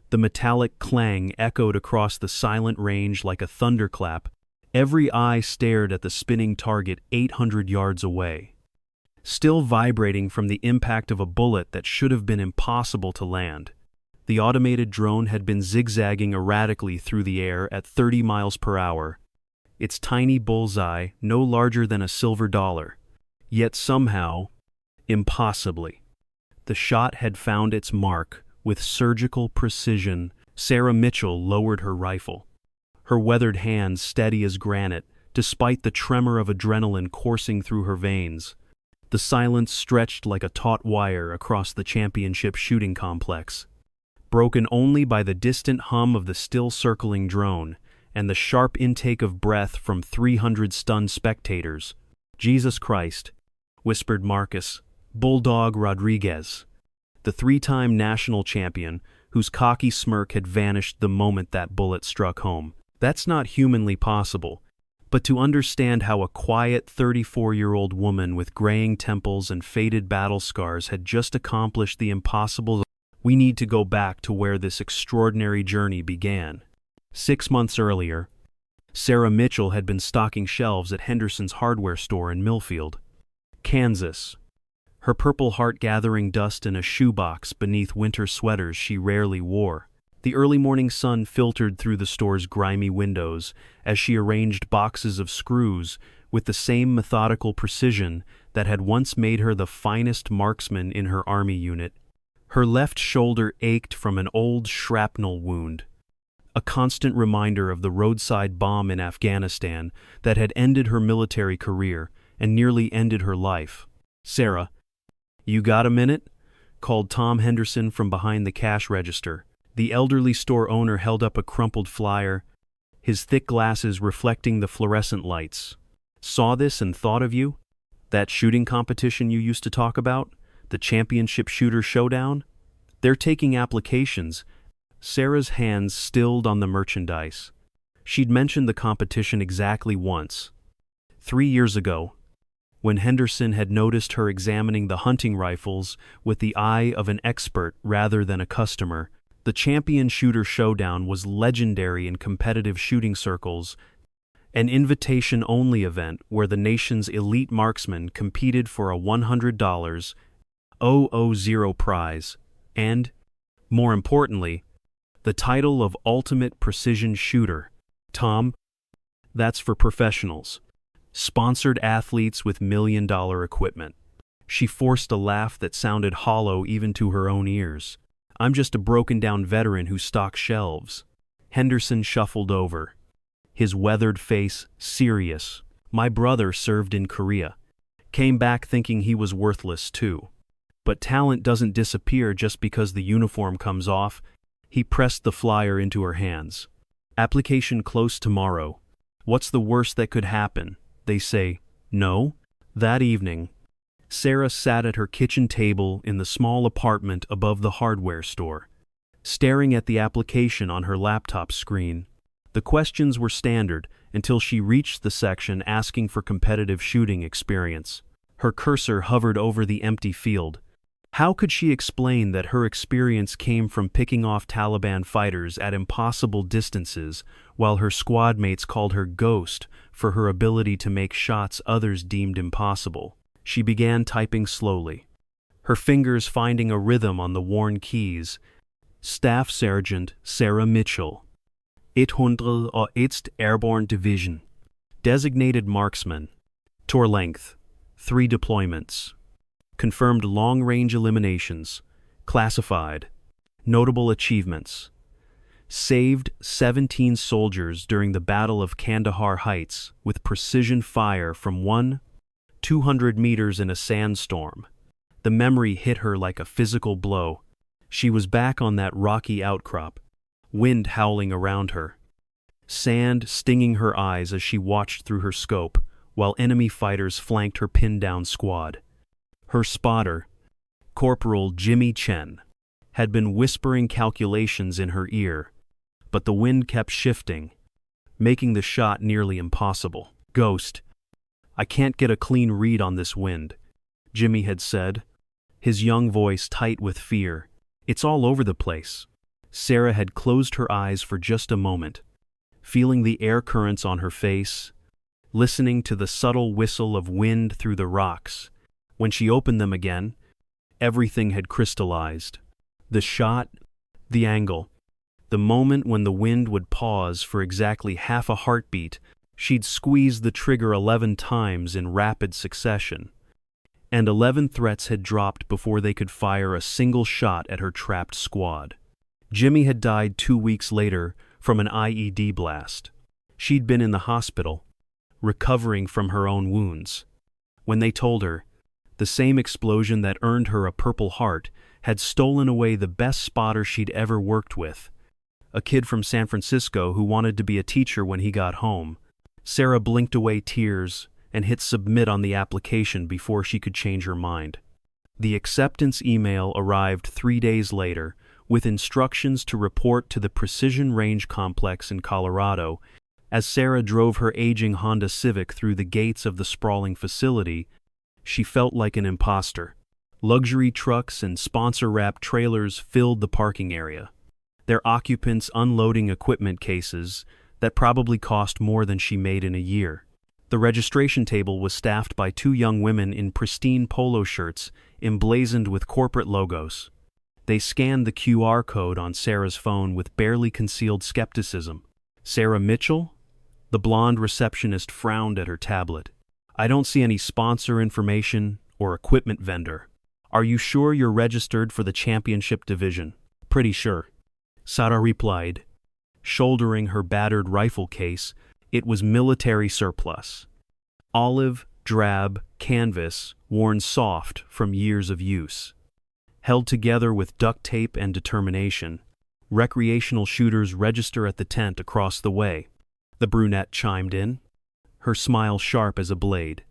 The metallic clang echoed across the silent range like a thunderclap. Every eye stared at the spinning target 800 yards away. Still vibrating from the impact of a bullet that should have been impossible to land, the automated drone had been zigzagging erratically through the air at 30 miles per hour, its tiny bullseye no larger than a silver dollar. Yet somehow, impossibly, the shot had found its mark with surgical precision. Sarah Mitchell lowered her rifle, her weathered hands steady as granite, despite the tremor of adrenaline coursing through her veins. The silence stretched like a taut wire across the championship shooting complex, broken only by the distant hum of the still circling drone and the sharp intake of breath from 300 stunned spectators. "Jesus Christ," whispered Marcus "Bulldog" Rodriguez, the three-time national champion, whose cocky smirk had vanished the moment that bullet struck home. That's not humanly possible. But to understand how a quiet 34-year-old woman with graying temples and faded battle scars had just accomplished the impossible, we need to go back to where this extraordinary journey began. 6 months earlier, Sarah Mitchell had been stocking shelves at Henderson's hardware store in Millfield, Kansas, her Purple Heart gathering dust in a shoebox beneath winter sweaters she rarely wore. The early morning sun filtered through the store's grimy windows as she arranged boxes of screws with the same methodical precision that had once made her the finest marksman in her army unit. Her left shoulder ached from an old shrapnel wound, a constant reminder of the roadside bomb in Afghanistan that had ended her military career and nearly ended her life. "Sarah, you got a minute?" called Tom Henderson from behind the cash register. The elderly store owner held up a crumpled flyer, his thick glasses reflecting the fluorescent lights. "Saw this and thought of you? That shooting competition you used to talk about? The championship shooter Showdown? They're taking applications." Sarah's hands stilled on the merchandise. She'd mentioned the competition exactly once. 3 years ago, when Henderson had noticed her examining the hunting rifles with the eye of an expert rather than a customer. The Champion Shooter Showdown was legendary in competitive shooting circles, an invitation-only event where the nation's elite marksmen competed for a $100 prize and, more importantly, the title of Ultimate Precision Shooter. "Tom, that's for professionals. Sponsored athletes with million-dollar equipment." She forced a laugh that sounded hollow even to her own ears. "I'm just a broken-down veteran who stocks shelves." Henderson shuffled over, his weathered face serious. "My brother served in Korea. Came back thinking he was worthless too. But talent doesn't disappear just because the uniform comes off." He pressed the flyer into her hands. "Application close tomorrow. What's the worst that could happen? They say no?" That evening, Sarah sat at her kitchen table in the small apartment above the hardware store, staring at the application on her laptop screen. The questions were standard until she reached the section asking for competitive shooting experience. Her cursor hovered over the empty field. How could she explain that her experience came from picking off Taliban fighters at impossible distances while her squad mates called her Ghost for her ability to make shots others deemed impossible? She began typing slowly, her fingers finding a rhythm on the worn keys. "Staff Sergeant Sarah Mitchell, 101st Airborne Division. Designated Marksman. Tour length, 3 deployments. Confirmed long-range eliminations. Classified. Notable achievements. Saved 17 soldiers during the Battle of Kandahar Heights with precision fire from 200 meters in a sandstorm." The memory hit her like a physical blow. She was back on that rocky outcrop, wind howling around her, sand stinging her eyes as she watched through her scope, while enemy fighters flanked her pinned-down squad. Her spotter, Corporal Jimmy Chen, had been whispering calculations in her ear, but the wind kept shifting, making the shot nearly impossible. "Ghost, I can't get a clean read on this wind," Jimmy had said, his young voice tight with fear. "It's all over the place." Sarah had closed her eyes for just a moment, feeling the air currents on her face, listening to the subtle whistle of wind through the rocks. When she opened them again, everything had crystallized. The shot, the angle, the moment when the wind would pause for exactly half a heartbeat. She'd squeezed the trigger 11 times in rapid succession, and 11 threats had dropped before they could fire a single shot at her trapped squad. Jimmy had died 2 weeks later from an IED blast. She'd been in the hospital, recovering from her own wounds. When they told her, the same explosion that earned her a Purple Heart had stolen away the best spotter she'd ever worked with, a kid from San Francisco who wanted to be a teacher when he got home. Sarah blinked away tears and hit submit on the application before she could change her mind. The acceptance email arrived 3 days later with instructions to report to the Precision Range Complex in Colorado. As Sarah drove her aging Honda Civic through the gates of the sprawling facility, she felt like an imposter. Luxury trucks and sponsor-wrapped trailers filled the parking area, their occupants unloading equipment cases that probably cost more than she made in a year. The registration table was staffed by 2 young women in pristine polo shirts emblazoned with corporate logos. They scanned the QR code on Sarah's phone with barely concealed skepticism. Sarah Mitchell? The blonde receptionist frowned at her tablet. I don't see any sponsor information or equipment vendor. Are you sure you're registered for the championship division? Pretty sure. Sarah replied, shouldering her battered rifle case. It was military surplus. Olive, drab, canvas, worn soft from years of use. Held together with duct tape and determination, recreational shooters register at the tent across the way. The brunette chimed in, her smile sharp as a blade.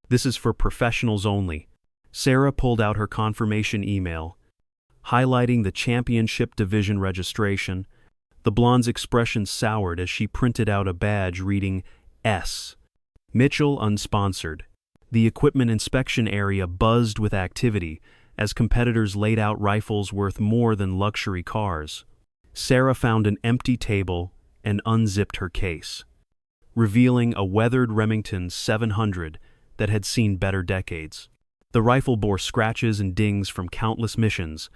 This is for professionals only. Sarah pulled out her confirmation email, highlighting the championship division registration. The blonde's expression soured as she printed out a badge reading S. Mitchell unsponsored. The equipment inspection area buzzed with activity as competitors laid out rifles worth more than luxury cars. Sarah found an empty table and unzipped her case, revealing a weathered Remington 700 that had seen better decades. The rifle bore scratches and dings from countless missions,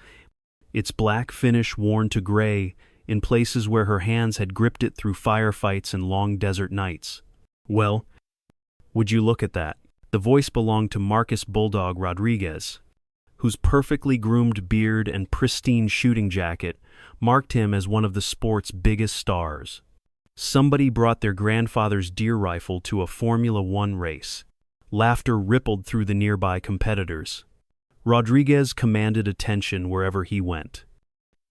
its black finish worn to gray in places where her hands had gripped it through firefights and long desert nights. Well, would you look at that? The voice belonged to Marcus Bulldog Rodriguez, whose perfectly groomed beard and pristine shooting jacket marked him as one of the sport's biggest stars. Somebody brought their grandfather's deer rifle to a Formula One race. Laughter rippled through the nearby competitors. Rodriguez commanded attention wherever he went,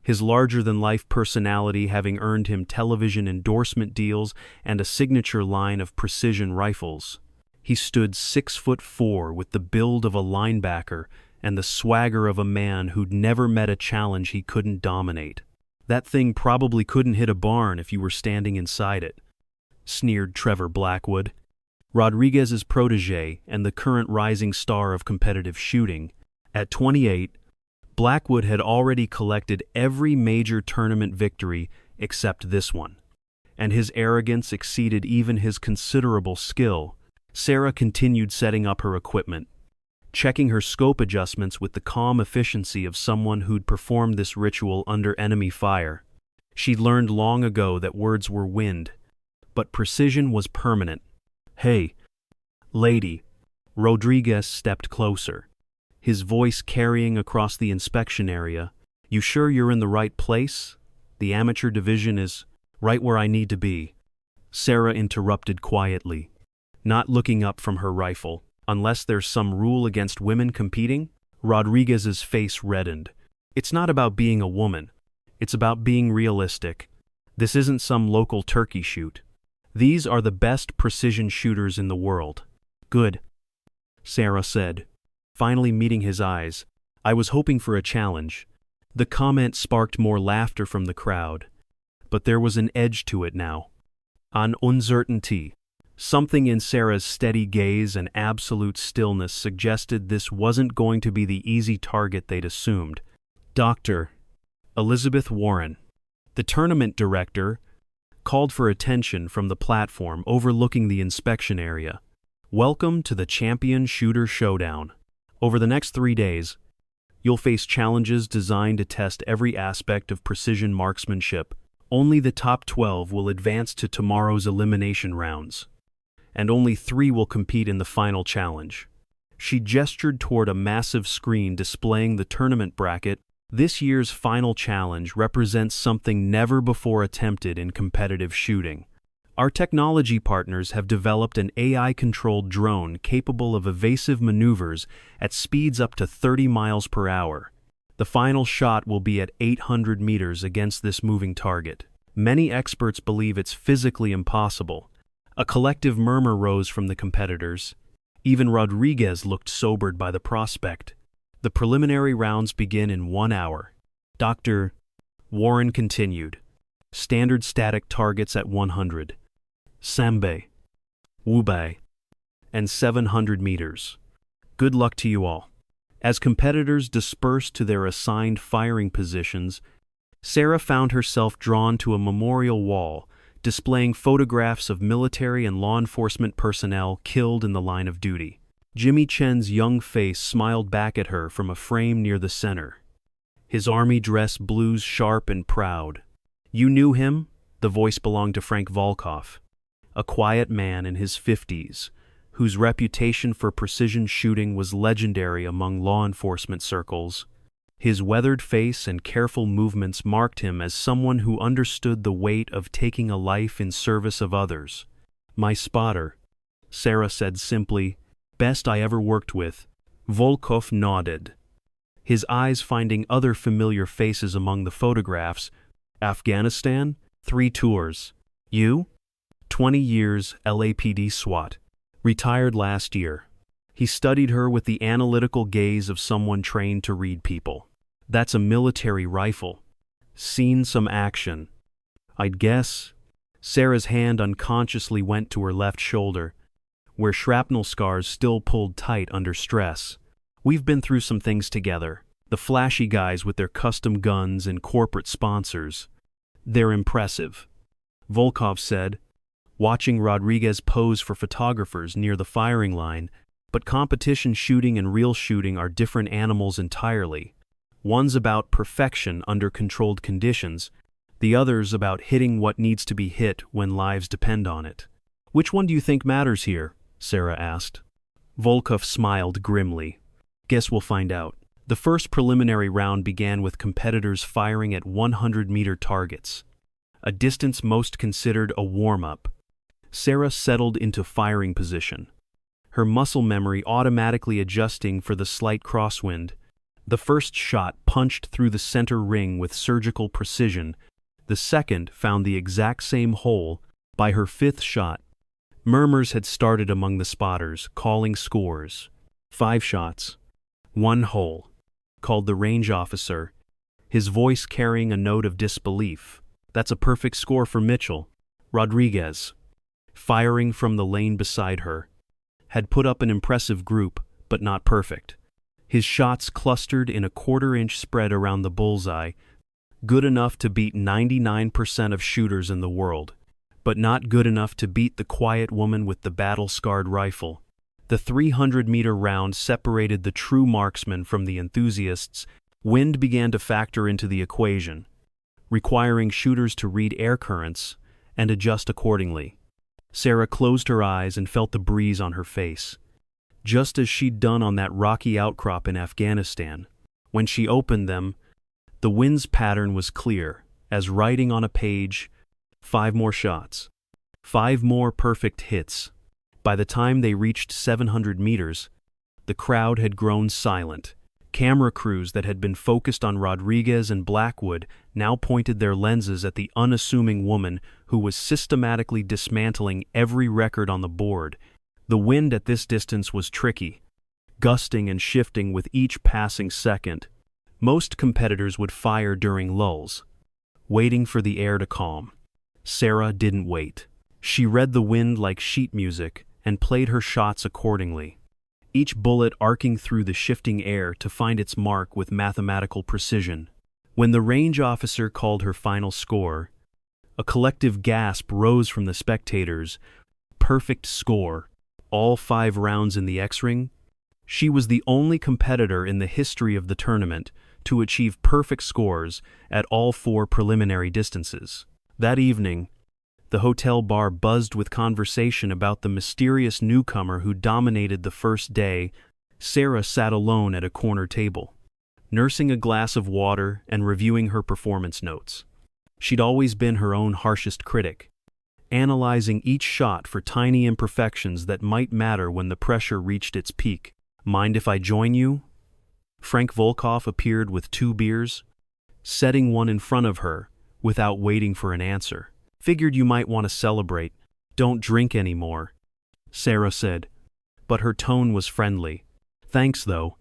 his larger-than-life personality having earned him television endorsement deals and a signature line of precision rifles. He stood 6'4" with the build of a linebacker and the swagger of a man who'd never met a challenge he couldn't dominate. That thing probably couldn't hit a barn if you were standing inside it, sneered Trevor Blackwood, Rodriguez's protege and the current rising star of competitive shooting. At 28, Blackwood had already collected every major tournament victory except this one, and his arrogance exceeded even his considerable skill. Sarah continued setting up her equipment, checking her scope adjustments with the calm efficiency of someone who'd performed this ritual under enemy fire. She'd learned long ago that words were wind, but precision was permanent. Hey, lady. Rodriguez stepped closer, his voice carrying across the inspection area. You sure you're in the right place? The amateur division is right where I need to be. Sarah interrupted quietly, not looking up from her rifle. Unless there's some rule against women competing? Rodriguez's face reddened. It's not about being a woman. It's about being realistic. This isn't some local turkey shoot. These are the best precision shooters in the world. Good, Sarah said, finally meeting his eyes. I was hoping for a challenge. The comment sparked more laughter from the crowd, but there was an edge to it now. An uncertainty. Something in Sarah's steady gaze and absolute stillness suggested this wasn't going to be the easy target they'd assumed. Dr. Elizabeth Warren, The tournament director called for attention from the platform overlooking the inspection area. Welcome to the Champion Shooter Showdown. Over the next 3 days, you'll face challenges designed to test every aspect of precision marksmanship. Only the top 12 will advance to tomorrow's elimination rounds, and only 3 will compete in the final challenge. She gestured toward a massive screen displaying the tournament bracket. This year's final challenge represents something never before attempted in competitive shooting. Our technology partners have developed an AI-controlled drone capable of evasive maneuvers at speeds up to 30 miles per hour. The final shot will be at 800 meters against this moving target. Many experts believe it's physically impossible. A collective murmur rose from the competitors. Even Rodriguez looked sobered by the prospect. The preliminary rounds begin in 1 hour. Dr. Warren continued. Standard static targets at 100. Sambe, Wubei, and 700 meters. Good luck to you all. As competitors dispersed to their assigned firing positions, Sarah found herself drawn to a memorial wall displaying photographs of military and law enforcement personnel killed in the line of duty. Jimmy Chen's young face smiled back at her from a frame near the center. His army dress blues sharp and proud. You knew him? The voice belonged to Frank Volkov, a quiet man in his 50s, whose reputation for precision shooting was legendary among law enforcement circles. His weathered face and careful movements marked him as someone who understood the weight of taking a life in service of others. My spotter, Sarah said simply. Best I ever worked with. Volkov nodded, his eyes finding other familiar faces among the photographs. Afghanistan? 3 tours. You? 20 years LAPD SWAT. Retired last year. He studied her with the analytical gaze of someone trained to read people. That's a military rifle. Seen some action. I'd guess. Sarah's hand unconsciously went to her left shoulder, where shrapnel scars still pulled tight under stress. We've been through some things together. The flashy guys with their custom guns and corporate sponsors. They're impressive, Volkov said, watching Rodriguez pose for photographers near the firing line. But competition shooting and real shooting are different animals entirely. One's about perfection under controlled conditions, the other's about hitting what needs to be hit when lives depend on it. Which one do you think matters here? Sarah asked. Volkov smiled grimly. Guess we'll find out. The first preliminary round began with competitors firing at 100-meter targets, a distance most considered a warm-up. Sarah settled into firing position, her muscle memory automatically adjusting for the slight crosswind. The first shot punched through the center ring with surgical precision. The second found the exact same hole. By her 5th shot, murmurs had started among the spotters, calling scores. 5 shots. 1 hole, called the range officer, his voice carrying a note of disbelief. That's a perfect score for Mitchell. Rodriguez, firing from the lane beside her, had put up an impressive group, but not perfect. His shots clustered in a 1/4-inch spread around the bullseye, good enough to beat 99% of shooters in the world, but not good enough to beat the quiet woman with the battle-scarred rifle. The 300-meter round separated the true marksmen from the enthusiasts. Wind began to factor into the equation, requiring shooters to read air currents and adjust accordingly. Sarah closed her eyes and felt the breeze on her face, just as she'd done on that rocky outcrop in Afghanistan. When she opened them, the wind's pattern was clear, as writing on a page. 5 more shots. 5 more perfect hits. By the time they reached 700 meters, the crowd had grown silent. Camera crews that had been focused on Rodriguez and Blackwood now pointed their lenses at the unassuming woman who was systematically dismantling every record on the board. The wind at this distance was tricky, gusting and shifting with each passing second. Most competitors would fire during lulls, waiting for the air to calm. Sarah didn't wait. She read the wind like sheet music and played her shots accordingly, each bullet arcing through the shifting air to find its mark with mathematical precision. When the range officer called her final score, a collective gasp rose from the spectators. Perfect score. All 5 rounds in the X-ring. She was the only competitor in the history of the tournament to achieve perfect scores at all 4 preliminary distances. That evening, the hotel bar buzzed with conversation about the mysterious newcomer who dominated the first day. Sarah sat alone at a corner table, nursing a glass of water and reviewing her performance notes. She'd always been her own harshest critic, analyzing each shot for tiny imperfections that might matter when the pressure reached its peak. "Mind if I join you?" Frank Volkov appeared with 2 beers, setting one in front of her without waiting for an answer. "Figured you might want to celebrate. Don't drink anymore," Sarah said, but her tone was friendly. "Thanks though."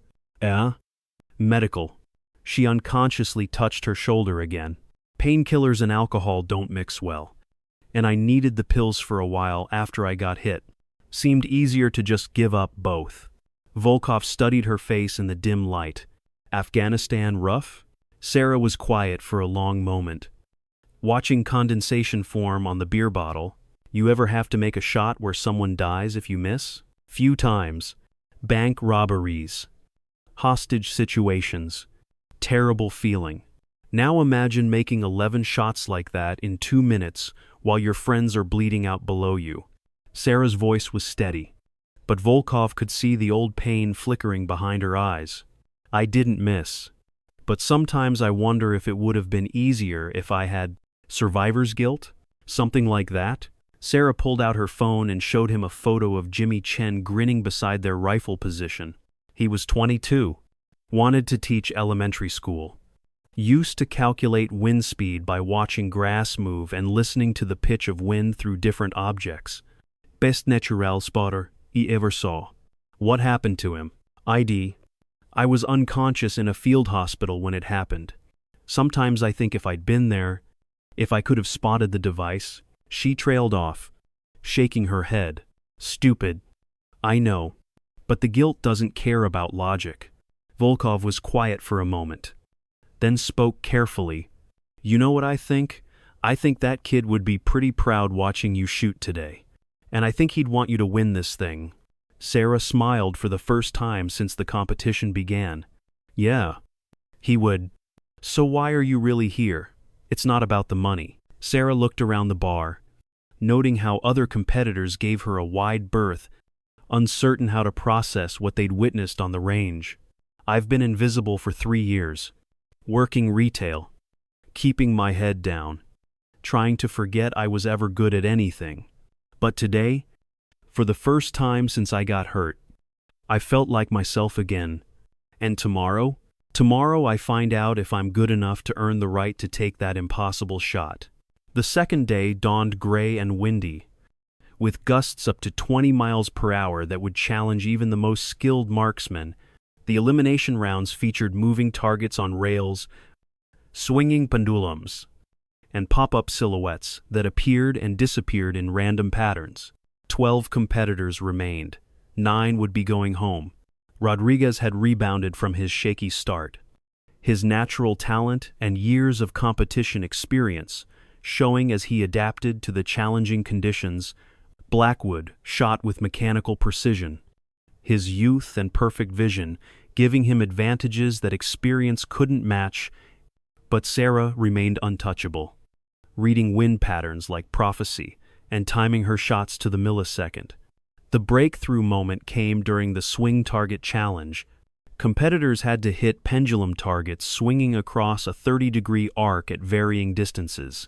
Medical. She unconsciously touched her shoulder again. "Painkillers and alcohol don't mix well, and I needed the pills for a while after I got hit. Seemed easier to just give up both." Volkov studied her face in the dim light. "Afghanistan rough?" Sarah was quiet for a long moment, watching condensation form on the beer bottle. "You ever have to make a shot where someone dies if you miss?" "Few times. Bank robberies. Hostage situations. Terrible feeling. Now imagine making 11 shots like that in 2 minutes while your friends are bleeding out below you." Sarah's voice was steady, but Volkov could see the old pain flickering behind her eyes. "I didn't miss, but sometimes I wonder if it would have been easier if I had survivor's guilt, something like that." Sarah pulled out her phone and showed him a photo of Jimmy Chen grinning beside their rifle position. He was 22, wanted to teach elementary school, used to calculate wind speed by watching grass move and listening to the pitch of wind through different objects. Best natural spotter he ever saw. What happened to him? I was unconscious in a field hospital when it happened. Sometimes I think if I'd been there, if I could have spotted the device." She trailed off, shaking her head. "Stupid. I know. But the guilt doesn't care about logic." Volkov was quiet for a moment, then spoke carefully. "You know what I think? I think that kid would be pretty proud watching you shoot today. And I think he'd want you to win this thing." Sarah smiled for the first time since the competition began. "Yeah, he would. So why are you really here? It's not about the money." Sarah looked around the bar, noting how other competitors gave her a wide berth, uncertain how to process what they'd witnessed on the range. "I've been invisible for 3 years, working retail, keeping my head down, trying to forget I was ever good at anything. But today, for the first time since I got hurt, I felt like myself again. And tomorrow I find out if I'm good enough to earn the right to take that impossible shot." The second day dawned gray and windy, with gusts up to 20 miles per hour that would challenge even the most skilled marksman. The elimination rounds featured moving targets on rails, swinging pendulums, and pop-up silhouettes that appeared and disappeared in random patterns. 12 competitors remained. 9 would be going home. Rodriguez had rebounded from his shaky start, his natural talent and years of competition experience showing as he adapted to the challenging conditions. Blackwood shot with mechanical precision, his youth and perfect vision giving him advantages that experience couldn't match, but Sarah remained untouchable, reading wind patterns like prophecy and timing her shots to the millisecond. The breakthrough moment came during the swing target challenge. Competitors had to hit pendulum targets swinging across a 30-degree arc at varying distances.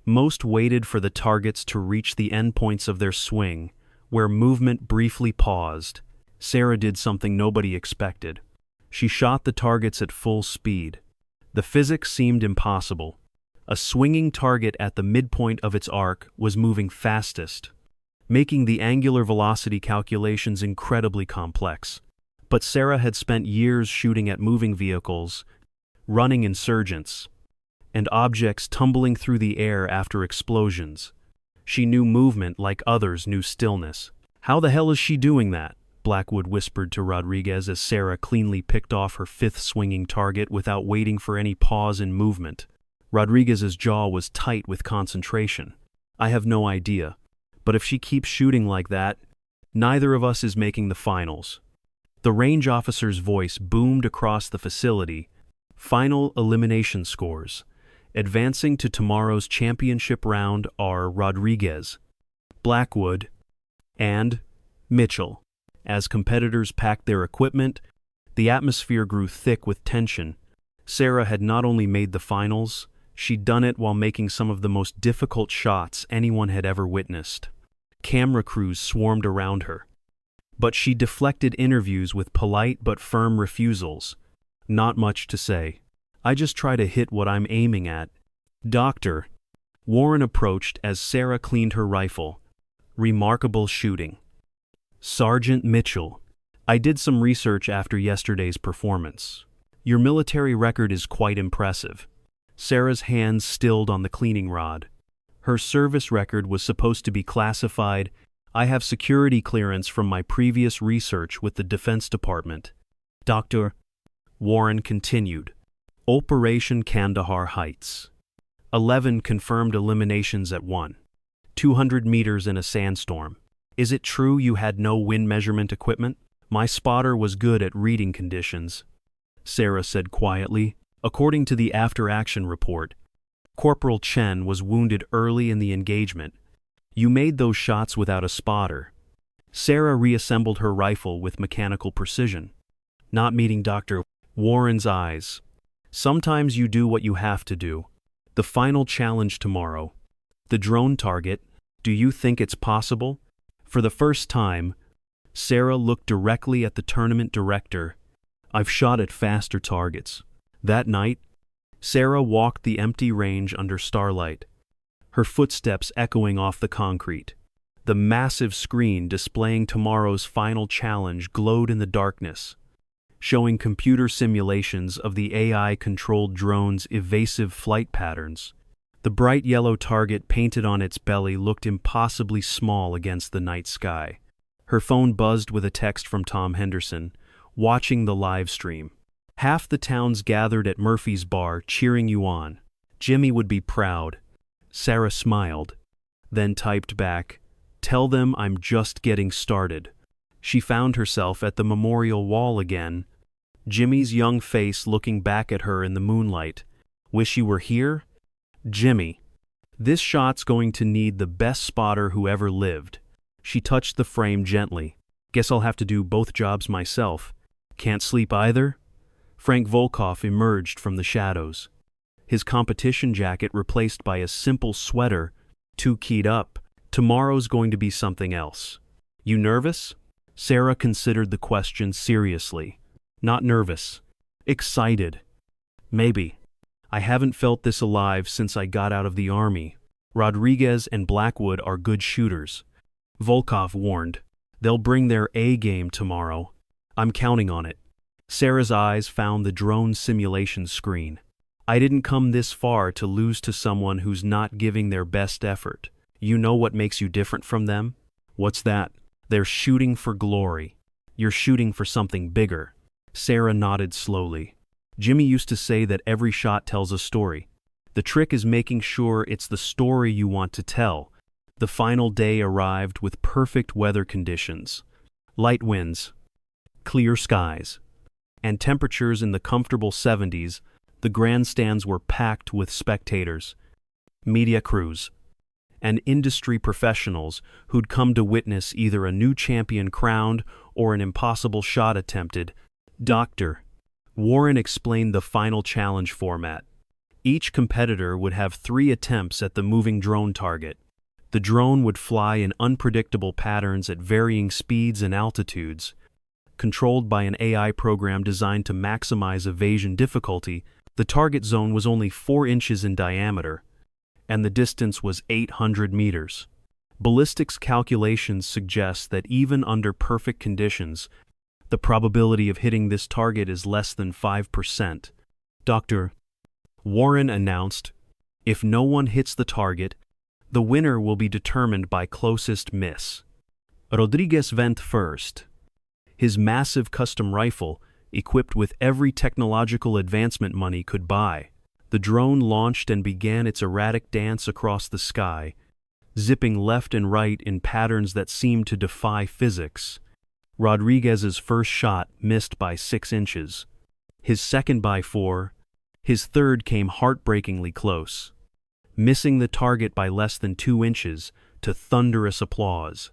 Most waited for the targets to reach the endpoints of their swing, where movement briefly paused. Sarah did something nobody expected. She shot the targets at full speed. The physics seemed impossible. A swinging target at the midpoint of its arc was moving fastest, making the angular velocity calculations incredibly complex. But Sarah had spent years shooting at moving vehicles, running insurgents, and objects tumbling through the air after explosions. She knew movement like others knew stillness. How the hell is she doing that? Blackwood whispered to Rodriguez as Sarah cleanly picked off her fifth swinging target without waiting for any pause in movement. Rodriguez's jaw was tight with concentration. I have no idea, but if she keeps shooting like that, neither of us is making the finals. The range officer's voice boomed across the facility. Final elimination scores. Advancing to tomorrow's championship round are Rodriguez, Blackwood, and Mitchell. As competitors packed their equipment, the atmosphere grew thick with tension. Sarah had not only made the finals, she'd done it while making some of the most difficult shots anyone had ever witnessed. Camera crews swarmed around her. But she deflected interviews with polite but firm refusals. Not much to say. I just try to hit what I'm aiming at. Doctor. Warren approached as Sarah cleaned her rifle. Remarkable shooting. Sergeant Mitchell. I did some research after yesterday's performance. Your military record is quite impressive. Sarah's hands stilled on the cleaning rod. Her service record was supposed to be classified. I have security clearance from my previous research with the Defense Department. Dr. Warren continued. Operation Kandahar Heights. 11 confirmed eliminations at 200 meters in a sandstorm. Is it true you had no wind measurement equipment? My spotter was good at reading conditions, Sarah said quietly. According to the after-action report, Corporal Chen was wounded early in the engagement. You made those shots without a spotter. Sarah reassembled her rifle with mechanical precision, not meeting Dr. Warren's eyes. Sometimes you do what you have to do. The final challenge tomorrow. The drone target. Do you think it's possible? For the first time, Sarah looked directly at the tournament director. I've shot at faster targets. That night, Sarah walked the empty range under starlight, her footsteps echoing off the concrete. The massive screen displaying tomorrow's final challenge glowed in the darkness, showing computer simulations of the AI-controlled drone's evasive flight patterns. The bright yellow target painted on its belly looked impossibly small against the night sky. Her phone buzzed with a text from Tom Henderson, watching the live stream. Half the town's gathered at Murphy's bar cheering you on. Jimmy would be proud. Sarah smiled, then typed back, "Tell them I'm just getting started." She found herself at the memorial wall again, Jimmy's young face looking back at her in the moonlight. Wish you were here? Jimmy. This shot's going to need the best spotter who ever lived. She touched the frame gently. Guess I'll have to do both jobs myself. Can't sleep either? Frank Volkov emerged from the shadows, his competition jacket replaced by a simple sweater, too keyed up. Tomorrow's going to be something else. You nervous? Sarah considered the question seriously. Not nervous. Excited. Maybe. I haven't felt this alive since I got out of the army. Rodriguez and Blackwood are good shooters. Volkov warned. They'll bring their A game tomorrow. I'm counting on it. Sarah's eyes found the drone simulation screen. I didn't come this far to lose to someone who's not giving their best effort. You know what makes you different from them? What's that? They're shooting for glory. You're shooting for something bigger. Sarah nodded slowly. Jimmy used to say that every shot tells a story. The trick is making sure it's the story you want to tell. The final day arrived with perfect weather conditions. Light winds, clear skies, and temperatures in the comfortable 70s. The grandstands were packed with spectators, media crews, and industry professionals who'd come to witness either a new champion crowned or an impossible shot attempted. Dr. Warren explained the final challenge format. Each competitor would have 3 attempts at the moving drone target. The drone would fly in unpredictable patterns at varying speeds and altitudes. Controlled by an AI program designed to maximize evasion difficulty, the target zone was only 4 inches in diameter, and the distance was 800 meters. Ballistics calculations suggest that even under perfect conditions, the probability of hitting this target is less than 5%. Dr. Warren announced, if no one hits the target, the winner will be determined by closest miss. Rodriguez went first. his massive custom rifle, equipped with every technological advancement money could buy. The drone launched and began its erratic dance across the sky, zipping left and right in patterns that seemed to defy physics. Rodriguez's first shot missed by 6 inches, his second by 4, his third came heartbreakingly close, missing the target by less than 2 inches, to thunderous applause.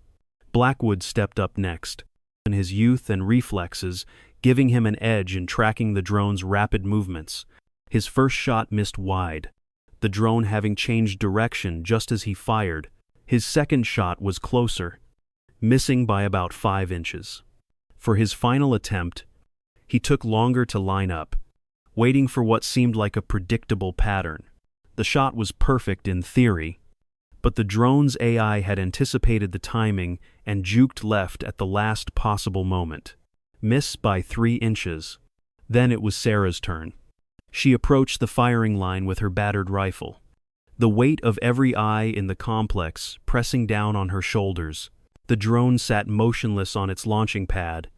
Blackwood stepped up next, in his youth and reflexes giving him an edge in tracking the drone's rapid movements. His first shot missed wide, the drone having changed direction just as he fired. His second shot was closer, missing by about 5 inches. For his final attempt, he took longer to line up, waiting for what seemed like a predictable pattern. The shot was perfect in theory, but the drone's AI had anticipated the timing and juked left at the last possible moment. Miss by 3 inches. Then it was Sarah's turn. She approached the firing line with her battered rifle, the weight of every eye in the complex pressing down on her shoulders. The drone sat motionless on its launching pad,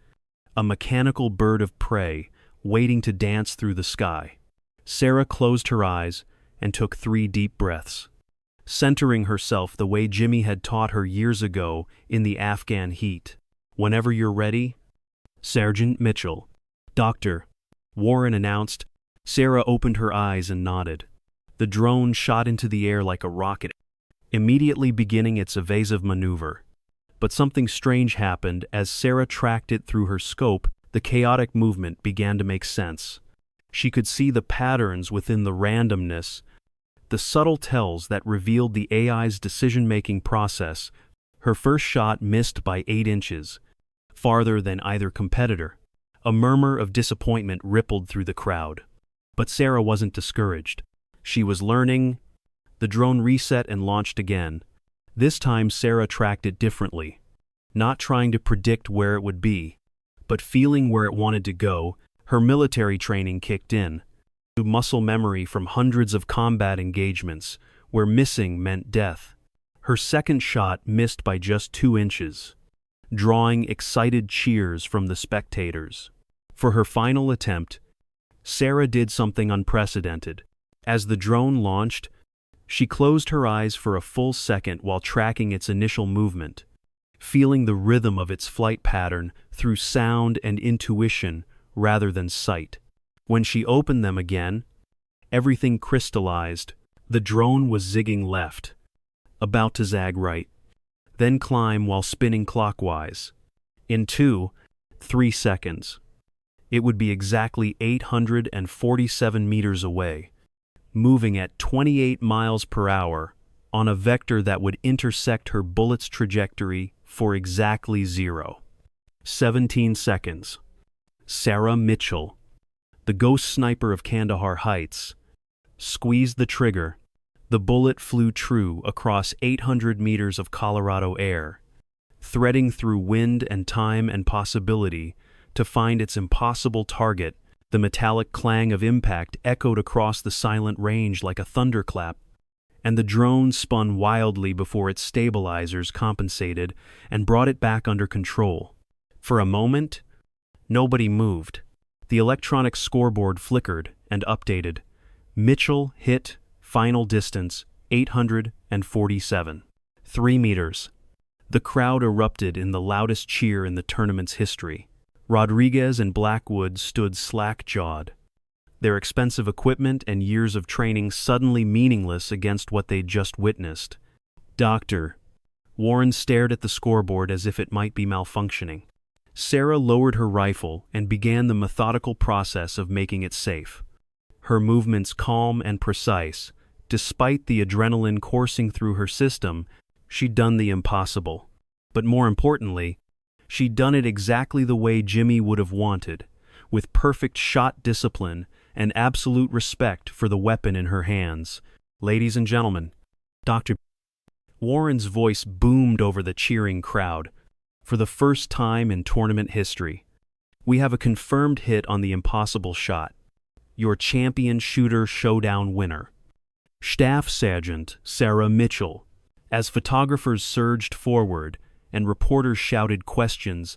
a mechanical bird of prey waiting to dance through the sky. Sarah closed her eyes and took 3 deep breaths, centering herself the way Jimmy had taught her years ago in the Afghan heat. "Whenever you're ready, Sergeant Mitchell." "Doctor," Warren announced. Sarah opened her eyes and nodded. The drone shot into the air like a rocket, immediately beginning its evasive maneuver. But something strange happened as Sarah tracked it through her scope. The chaotic movement began to make sense. She could see the patterns within the randomness, the subtle tells that revealed the AI's decision-making process. Her first shot missed by 8 inches, farther than either competitor. A murmur of disappointment rippled through the crowd. But Sarah wasn't discouraged. She was learning. The drone reset and launched again. This time Sarah tracked it differently, not trying to predict where it would be, but feeling where it wanted to go. Her military training kicked in, muscle memory from hundreds of combat engagements where missing meant death. Her second shot missed by just 2 inches, drawing excited cheers from the spectators. For her final attempt, Sarah did something unprecedented. As the drone launched, she closed her eyes for a full second while tracking its initial movement, feeling the rhythm of its flight pattern through sound and intuition rather than sight. When she opened them again, everything crystallized. The drone was zigging left, about to zag right, then climb while spinning clockwise. In 2-3 seconds, it would be exactly 847 meters away, moving at 28 miles per hour on a vector that would intersect her bullet's trajectory for exactly 0.17 seconds. Sarah Mitchell, the ghost sniper of Kandahar Heights, squeezed the trigger. The bullet flew true across 800 meters of Colorado air, threading through wind and time and possibility to find its impossible target. The metallic clang of impact echoed across the silent range like a thunderclap, and the drone spun wildly before its stabilizers compensated and brought it back under control. For a moment, nobody moved. The electronic scoreboard flickered and updated. Mitchell hit final distance 847. 3 meters. The crowd erupted in the loudest cheer in the tournament's history. Rodriguez and Blackwood stood slack-jawed, their expensive equipment and years of training suddenly meaningless against what they'd just witnessed. "Doctor," Warren stared at the scoreboard as if it might be malfunctioning. Sarah lowered her rifle and began the methodical process of making it safe. Her movements calm and precise. Despite the adrenaline coursing through her system, she'd done the impossible. But more importantly, she'd done it exactly the way Jimmy would have wanted, with perfect shot discipline and absolute respect for the weapon in her hands. "Ladies and gentlemen, Dr. Warren's voice boomed over the cheering crowd. "For the first time in tournament history, we have a confirmed hit on the impossible shot. Your champion shooter showdown winner, Staff Sergeant Sarah Mitchell." As photographers surged forward and reporters shouted questions,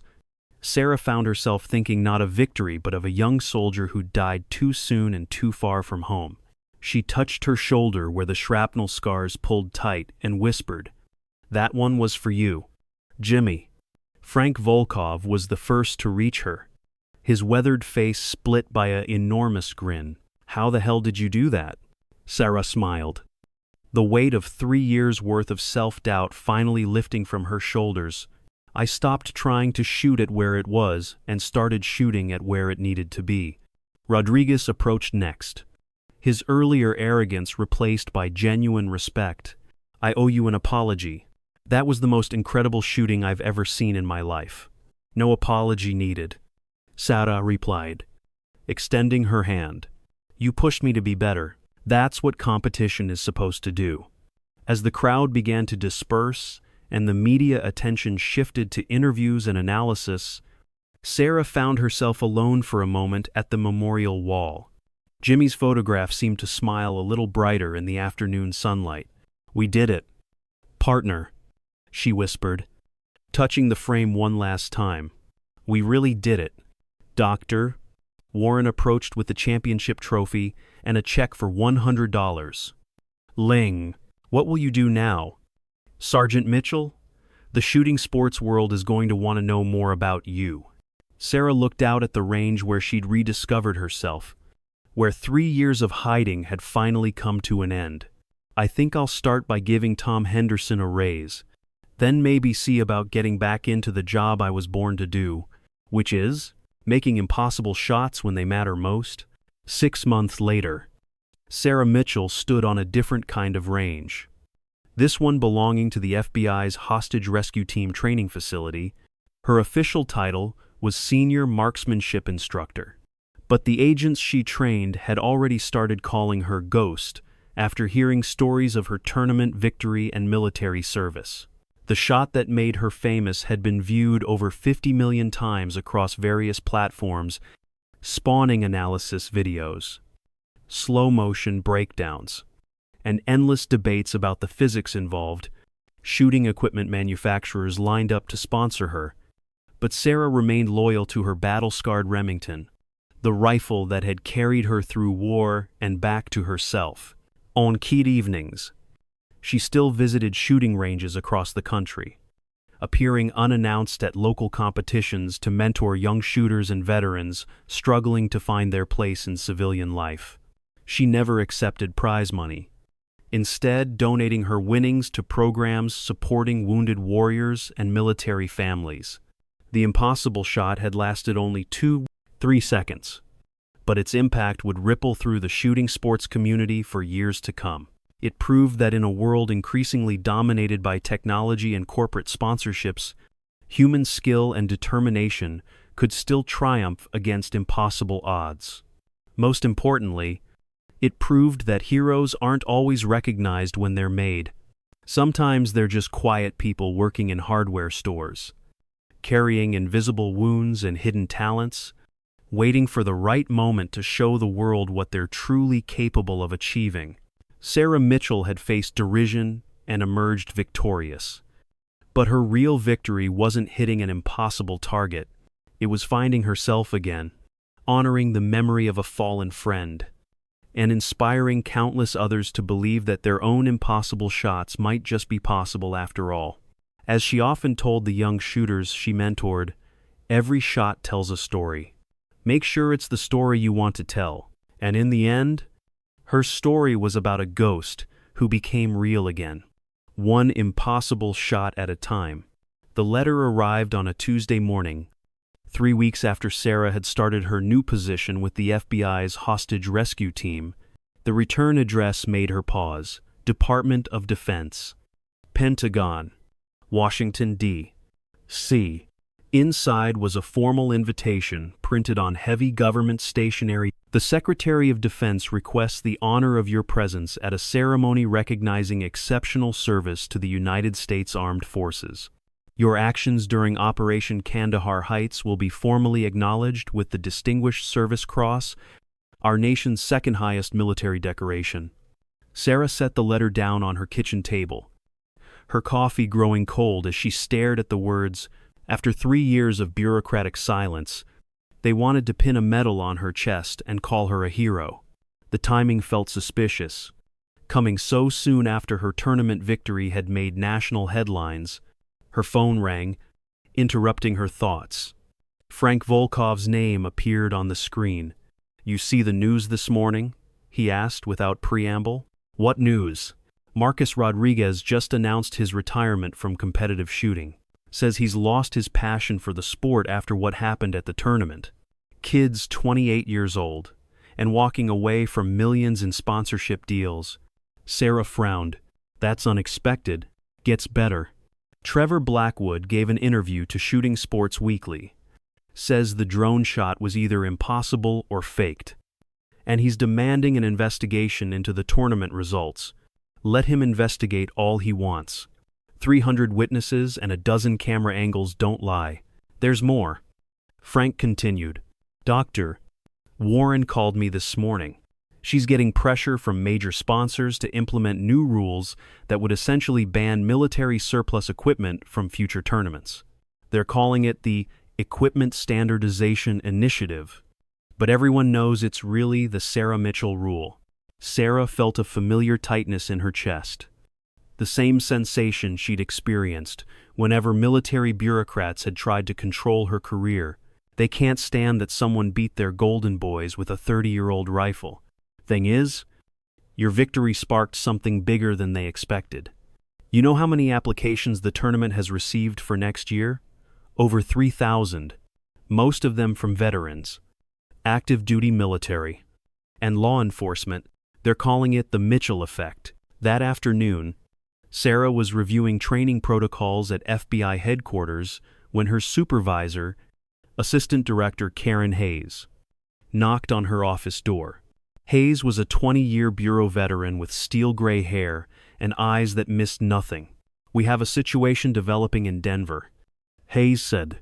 Sarah found herself thinking not of victory but of a young soldier who died too soon and too far from home. She touched her shoulder where the shrapnel scars pulled tight and whispered, "That one was for you, Jimmy." Frank Volkov was the first to reach her, his weathered face split by an enormous grin. "How the hell did you do that?" Sarah smiled, the weight of 3 years' worth of self-doubt finally lifting from her shoulders. "I stopped trying to shoot at where it was and started shooting at where it needed to be." Rodriguez approached next, his earlier arrogance replaced by genuine respect. "I owe you an apology. That was the most incredible shooting I've ever seen in my life." "No apology needed," Sarah replied, extending her hand. "You pushed me to be better. That's what competition is supposed to do." As the crowd began to disperse and the media attention shifted to interviews and analysis, Sarah found herself alone for a moment at the memorial wall. Jimmy's photograph seemed to smile a little brighter in the afternoon sunlight. "We did it, partner," she whispered, touching the frame one last time. "We really did it, Doctor." Warren approached with the championship trophy and a check for $100. "Ling, what will you do now?" "Sergeant Mitchell, the shooting sports world is going to want to know more about you." Sarah looked out at the range where she'd rediscovered herself, where 3 years of hiding had finally come to an end. "I think I'll start by giving Tom Henderson a raise, then maybe see about getting back into the job I was born to do, which is making impossible shots when they matter most." 6 months later, Sarah Mitchell stood on a different kind of range. This one belonging to the FBI's Hostage Rescue Team training facility. Her official title was Senior Marksmanship Instructor. But the agents she trained had already started calling her Ghost after hearing stories of her tournament victory and military service. The shot that made her famous had been viewed over 50 million times across various platforms, spawning analysis videos, slow-motion breakdowns, and endless debates about the physics involved. Shooting equipment manufacturers lined up to sponsor her, but Sarah remained loyal to her battle-scarred Remington, the rifle that had carried her through war and back to herself. On key evenings, she still visited shooting ranges across the country, appearing unannounced at local competitions to mentor young shooters and veterans struggling to find their place in civilian life. She never accepted prize money, instead donating her winnings to programs supporting wounded warriors and military families. The impossible shot had lasted only 2-3 seconds, but its impact would ripple through the shooting sports community for years to come. It proved that in a world increasingly dominated by technology and corporate sponsorships, human skill and determination could still triumph against impossible odds. Most importantly, it proved that heroes aren't always recognized when they're made. Sometimes they're just quiet people working in hardware stores, carrying invisible wounds and hidden talents, waiting for the right moment to show the world what they're truly capable of achieving. Sarah Mitchell had faced derision and emerged victorious. But her real victory wasn't hitting an impossible target. It was finding herself again, honoring the memory of a fallen friend, and inspiring countless others to believe that their own impossible shots might just be possible after all. As she often told the young shooters she mentored, every shot tells a story. Make sure it's the story you want to tell. And in the end, her story was about a ghost who became real again, one impossible shot at a time. The letter arrived on a Tuesday morning, 3 weeks after Sarah had started her new position with the FBI's Hostage Rescue Team. The return address made her pause. Department of Defense, Pentagon, Washington, D.C. Inside was a formal invitation printed on heavy government stationery. The Secretary of Defense requests the honor of your presence at a ceremony recognizing exceptional service to the United States Armed Forces. Your actions during Operation Kandahar Heights will be formally acknowledged with the Distinguished Service Cross, our nation's second highest military decoration. Sarah set the letter down on her kitchen table, her coffee growing cold as she stared at the words, After 3 years of bureaucratic silence, they wanted to pin a medal on her chest and call her a hero. The timing felt suspicious, coming so soon after her tournament victory had made national headlines. Her phone rang, interrupting her thoughts. Frank Volkov's name appeared on the screen. "You see the news this morning?" he asked without preamble. "What news?" "Marcus Rodriguez just announced his retirement from competitive shooting. Says he's lost his passion for the sport after what happened at the tournament." Kid's 28 years old, and walking away from millions in sponsorship deals. Sarah frowned. "That's unexpected. Gets better." Trevor Blackwood gave an interview to Shooting Sports Weekly. Says the drone shot was either impossible or faked. And he's demanding an investigation into the tournament results. Let him investigate all he wants. 300 witnesses and a dozen camera angles don't lie. There's more. Frank continued. "Doctor, Warren called me this morning. She's getting pressure from major sponsors to implement new rules that would essentially ban military surplus equipment from future tournaments. They're calling it the Equipment Standardization Initiative. But everyone knows it's really the Sarah Mitchell rule." Sarah felt a familiar tightness in her chest. The same sensation she'd experienced whenever military bureaucrats had tried to control her career. They can't stand that someone beat their golden boys with a 30-year-old rifle. Thing is, your victory sparked something bigger than they expected. You know how many applications the tournament has received for next year? Over 3,000, most of them from veterans, active duty military, and law enforcement. They're calling it the Mitchell effect. That afternoon, Sarah was reviewing training protocols at FBI headquarters when her supervisor, Assistant Director Karen Hayes, knocked on her office door. Hayes was a 20-year bureau veteran with steel gray hair and eyes that missed nothing. "We have a situation developing in Denver," Hayes said,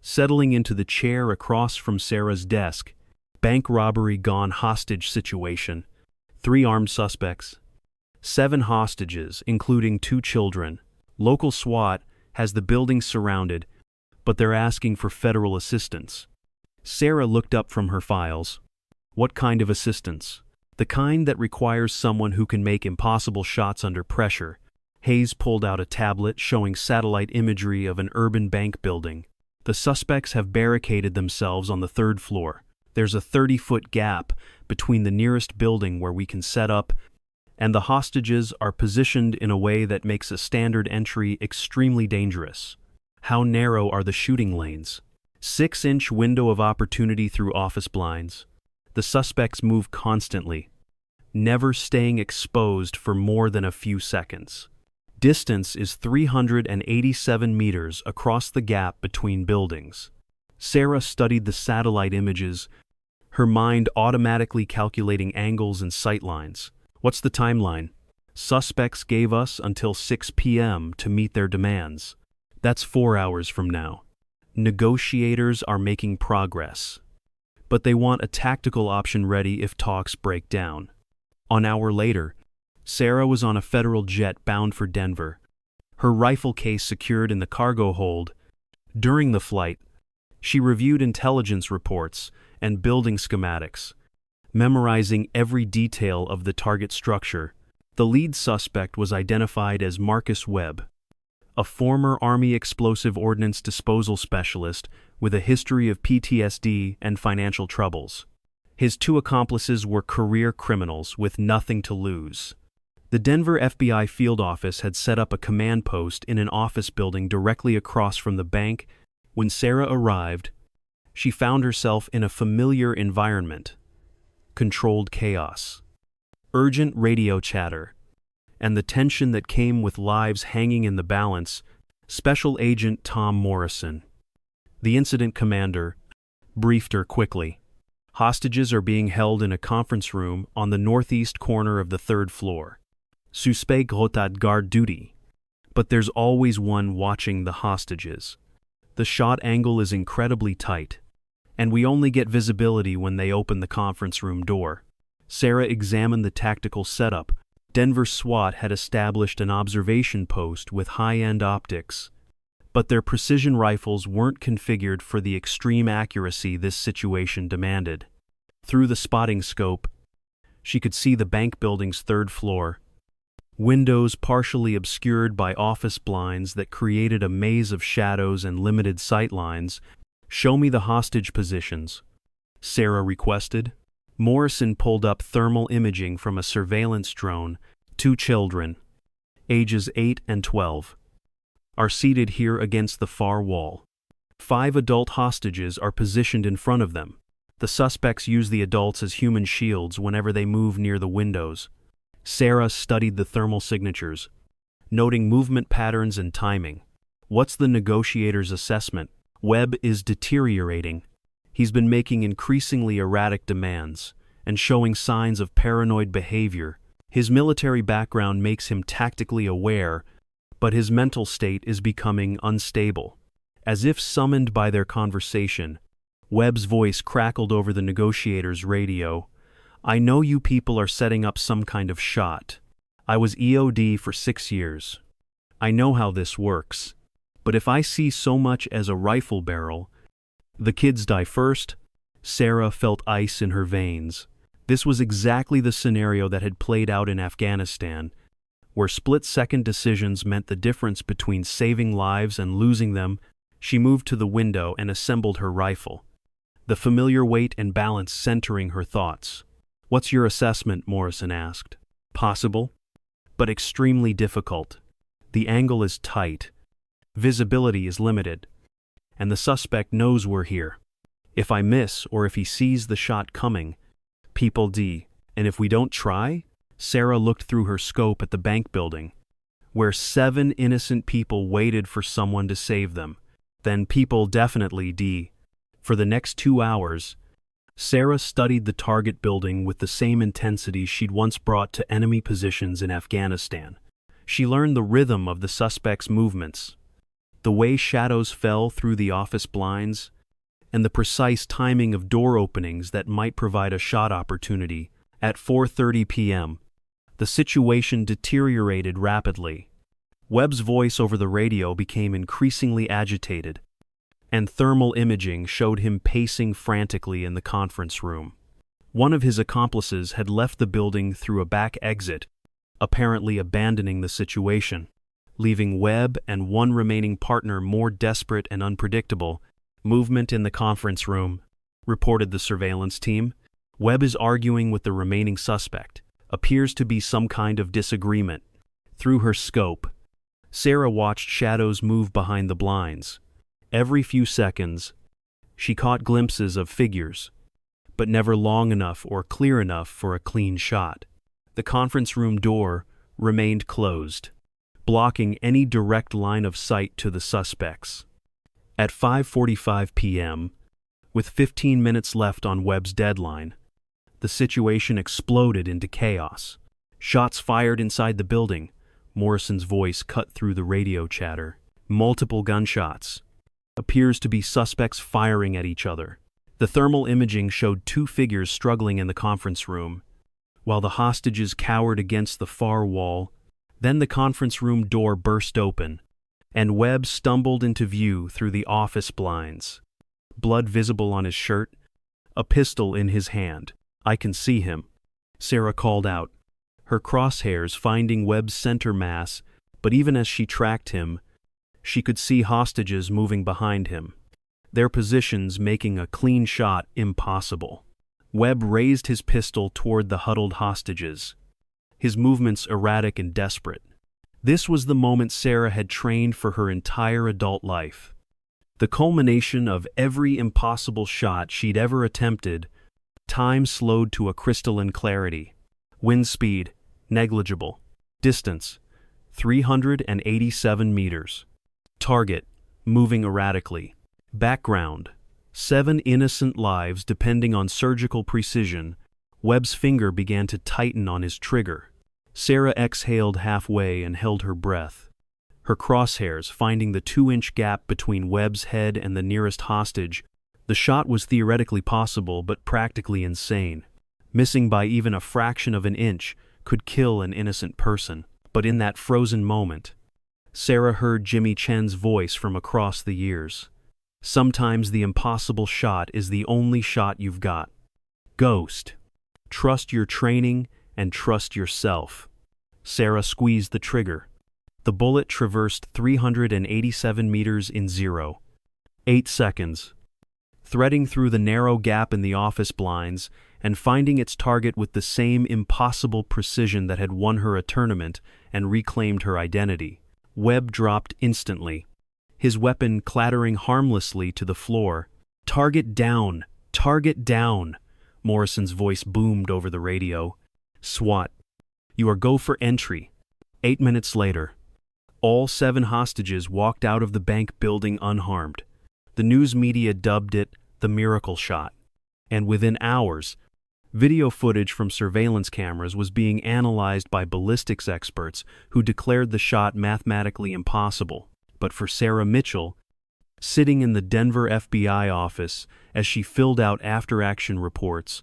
settling into the chair across from Sarah's desk. "Bank robbery gone hostage situation. 3 armed suspects. 7 hostages, including 2 children. Local SWAT has the building surrounded, but they're asking for federal assistance." Sarah looked up from her files. "What kind of assistance?" "The kind that requires someone who can make impossible shots under pressure." Hayes pulled out a tablet showing satellite imagery of an urban bank building. "The suspects have barricaded themselves on the 3rd floor. There's a 30-foot gap between the nearest building where we can set up, and the hostages are positioned in a way that makes a standard entry extremely dangerous." "How narrow are the shooting lanes?" 6-inch window of opportunity through office blinds. The suspects move constantly, never staying exposed for more than a few seconds. Distance is 387 meters across the gap between buildings. Sarah studied the satellite images, her mind automatically calculating angles and sightlines. "What's the timeline?" "Suspects gave us until 6 p.m. to meet their demands. That's 4 hours from now. Negotiators are making progress, but they want a tactical option ready if talks break down." An hour later, Sarah was on a federal jet bound for Denver, her rifle case secured in the cargo hold. During the flight, she reviewed intelligence reports and building schematics, memorizing every detail of the target structure. The lead suspect was identified as Marcus Webb, a former Army explosive ordnance disposal specialist with a history of PTSD and financial troubles. His 2 accomplices were career criminals with nothing to lose. The Denver FBI field office had set up a command post in an office building directly across from the bank. When Sarah arrived, she found herself in a familiar environment. Controlled chaos, urgent radio chatter, and the tension that came with lives hanging in the balance. Special Agent Tom Morrison, the incident commander, briefed her quickly. "Hostages are being held in a conference room on the northeast corner of the 3rd floor. Suspect rotat guard duty. But there's always one watching the hostages. The shot angle is incredibly tight, and we only get visibility when they open the conference room door." Sarah examined the tactical setup. Denver SWAT had established an observation post with high-end optics, but their precision rifles weren't configured for the extreme accuracy this situation demanded. Through the spotting scope, she could see the bank building's third floor, windows partially obscured by office blinds that created a maze of shadows and limited sight lines. "Show me the hostage positions," Sarah requested. Morrison pulled up thermal imaging from a surveillance drone. 2 children, ages 8 and 12, are seated here against the far wall. 5 adult hostages are positioned in front of them. The suspects use the adults as human shields whenever they move near the windows. Sarah studied the thermal signatures, noting movement patterns and timing. "What's the negotiator's assessment?" "Webb is deteriorating. He's been making increasingly erratic demands and showing signs of paranoid behavior. His military background makes him tactically aware, but his mental state is becoming unstable." As if summoned by their conversation, Webb's voice crackled over the negotiator's radio. "I know you people are setting up some kind of shot. I was EOD for 6 years. I know how this works. But if I see so much as a rifle barrel, the kids die first." Sarah felt ice in her veins. This was exactly the scenario that had played out in Afghanistan, where split-second decisions meant the difference between saving lives and losing them. She moved to the window and assembled her rifle, the familiar weight and balance centering her thoughts. "What's your assessment?" Morrison asked. "Possible, but extremely difficult. The angle is tight, visibility is limited, and the suspect knows we're here. If I miss or if he sees the shot coming, people die. And if we don't try?" Sarah looked through her scope at the bank building, where 7 innocent people waited for someone to save them. "Then people definitely die." For the next 2 hours, Sarah studied the target building with the same intensity she'd once brought to enemy positions in Afghanistan. She learned the rhythm of the suspect's movements, the way shadows fell through the office blinds, and the precise timing of door openings that might provide a shot opportunity. At 4:30 p.m., the situation deteriorated rapidly. Webb's voice over the radio became increasingly agitated, and thermal imaging showed him pacing frantically in the conference room. One of his accomplices had left the building through a back exit, apparently abandoning the situation, leaving Webb and one remaining partner more desperate and unpredictable. "Movement in the conference room," reported the surveillance team. "Webb is arguing with the remaining suspect. Appears to be some kind of disagreement." Through her scope, Sarah watched shadows move behind the blinds. Every few seconds, she caught glimpses of figures, but never long enough or clear enough for a clean shot. The conference room door remained closed, blocking any direct line of sight to the suspects. At 5:45 p.m., with 15 minutes left on Webb's deadline, the situation exploded into chaos. "Shots fired inside the building," Morrison's voice cut through the radio chatter. "Multiple gunshots. Appears to be suspects firing at each other." The thermal imaging showed 2 figures struggling in the conference room, while the hostages cowered against the far wall. Then the conference room door burst open, and Webb stumbled into view through the office blinds. Blood visible on his shirt, a pistol in his hand. "I can see him," Sarah called out, her crosshairs finding Webb's center mass, but even as she tracked him, she could see hostages moving behind him, their positions making a clean shot impossible. Webb raised his pistol toward the huddled hostages, his movements erratic and desperate. This was the moment Sarah had trained for her entire adult life. The culmination of every impossible shot she'd ever attempted. Time slowed to a crystalline clarity. Wind speed, negligible. Distance, 387 meters. Target, moving erratically. Background, 7 innocent lives depending on surgical precision. Webb's finger began to tighten on his trigger. Sarah exhaled halfway and held her breath, her crosshairs finding the 2-inch gap between Webb's head and the nearest hostage. The shot was theoretically possible but practically insane. Missing by even a fraction of an inch could kill an innocent person. But in that frozen moment, Sarah heard Jimmy Chen's voice from across the years. Sometimes the impossible shot is the only shot you've got. Ghost. Trust your training and trust yourself. Sarah squeezed the trigger. The bullet traversed 387 meters in 0.8 seconds, threading through the narrow gap in the office blinds and finding its target with the same impossible precision that had won her a tournament and reclaimed her identity. Webb dropped instantly, his weapon clattering harmlessly to the floor. "Target down! Target down!" Morrison's voice boomed over the radio. "SWAT, you are go for entry." 8 minutes later, all 7 hostages walked out of the bank building unharmed. The news media dubbed it the miracle shot. And within hours, video footage from surveillance cameras was being analyzed by ballistics experts who declared the shot mathematically impossible. But for Sarah Mitchell, sitting in the Denver FBI office as she filled out after-action reports,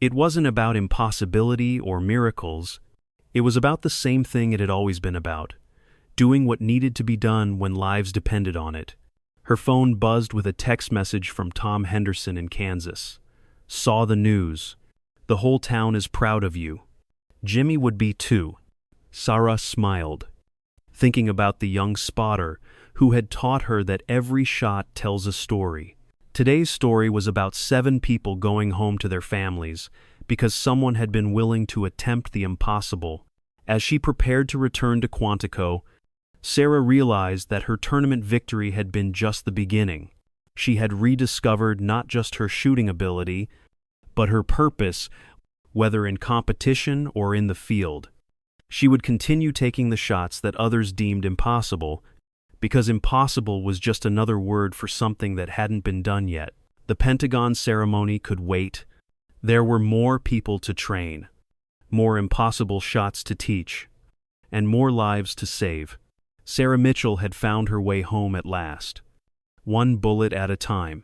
it wasn't about impossibility or miracles. It was about the same thing it had always been about: doing what needed to be done when lives depended on it. Her phone buzzed with a text message from Tom Henderson in Kansas. "Saw the news. The whole town is proud of you. Jimmy would be too." Sarah smiled, thinking about the young spotter who had taught her that every shot tells a story. Today's story was about 7 people going home to their families because someone had been willing to attempt the impossible. As she prepared to return to Quantico, Sarah realized that her tournament victory had been just the beginning. She had rediscovered not just her shooting ability, but her purpose, whether in competition or in the field. She would continue taking the shots that others deemed impossible, because impossible was just another word for something that hadn't been done yet. The Pentagon ceremony could wait. There were more people to train, more impossible shots to teach, and more lives to save. Sarah Mitchell had found her way home at last, one bullet at a time.